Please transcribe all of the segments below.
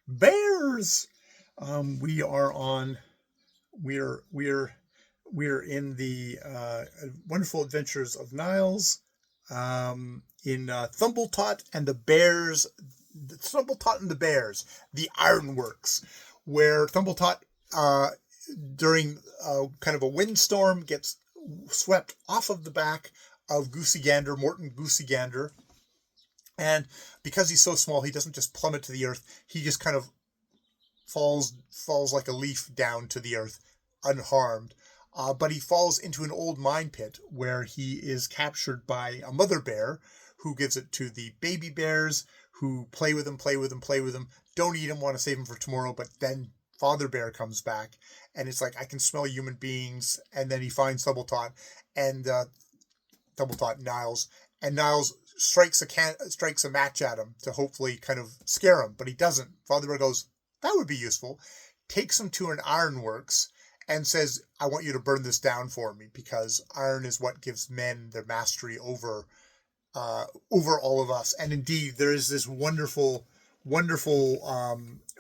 Bears. We are on. We're in the Wonderful Adventures of Niles. In Thmbtt and the Bears. Thmbtt and the Bears, the Ironworks, where Thmbtt, during kind of a windstorm, gets swept off of the back of Goosey Gander, Morton Goosey Gander. And because he's so small, he doesn't just plummet to the earth. He just kind of falls like a leaf down to the earth, unharmed. But he falls into an old mine pit where he is captured by a mother bear who gives it to the baby bears who play with him, don't eat him, want to save him for tomorrow. But then Father Bear comes back and it's like, I can smell human beings. And then he finds Thmbtt and Thmbtt, Niles, and Niles strikes a match at him to hopefully kind of scare him, but he doesn't. Father Bear goes, that would be useful, takes him to an ironworks and says, I want you to burn this down for me because iron is what gives men their mastery over all of us. And indeed, there is this wonderful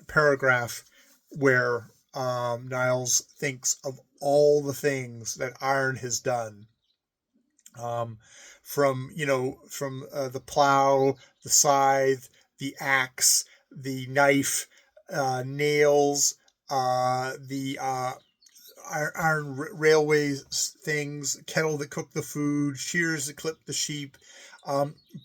paragraph where Niles thinks of all the things that iron has done. From the plow, the scythe, the axe, the knife, nails, the iron railway things, kettle that cooked the food, shears that clipped the sheep.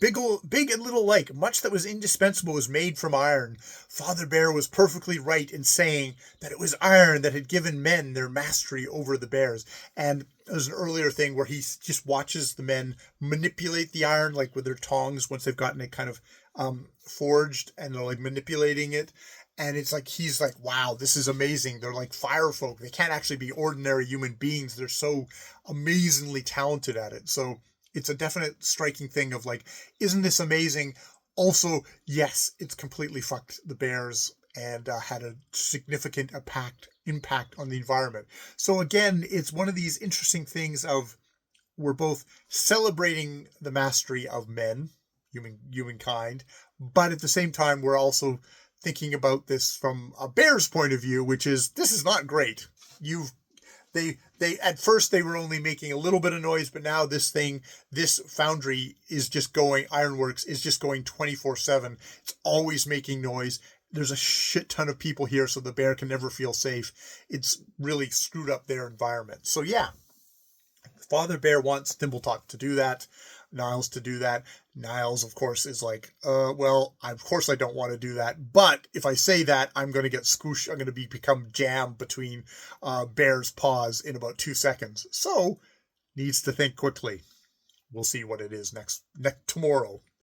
Big and little alike, much that was indispensable was made from iron. Father Bear was perfectly right in saying that it was iron that had given men their mastery over the bears. And there's an earlier thing where he just watches the men manipulate the iron, like with their tongs, once they've gotten it kind of forged, and they're like manipulating it. And it's like, he's like, wow, this is amazing. They're like fire folk. They can't actually be ordinary human beings. They're so amazingly talented at it. So it's a definite striking thing of like, isn't this amazing? Also, yes, it's completely fucked the bears and had a significant impact on the environment. So again, it's one of these interesting things of, we're both celebrating the mastery of men, humankind, but at the same time, we're also thinking about this from a bear's point of view, which is, this is not great. They at first they were only making a little bit of noise, but now this foundry is just going, ironworks is just going 24/7. It's always making noise. There's a shit ton of people here, so the bear can never feel safe. It's really screwed up their environment. So yeah, Father Bear wants Thmbtt to do that, Niles to do that. Niles, of course, is like, well, of course I don't want to do that, but if I say that, I'm going to get squoosh. I'm going to become jam between Bear's paws in about 2 seconds. So, needs to think quickly. We'll see what it is tomorrow.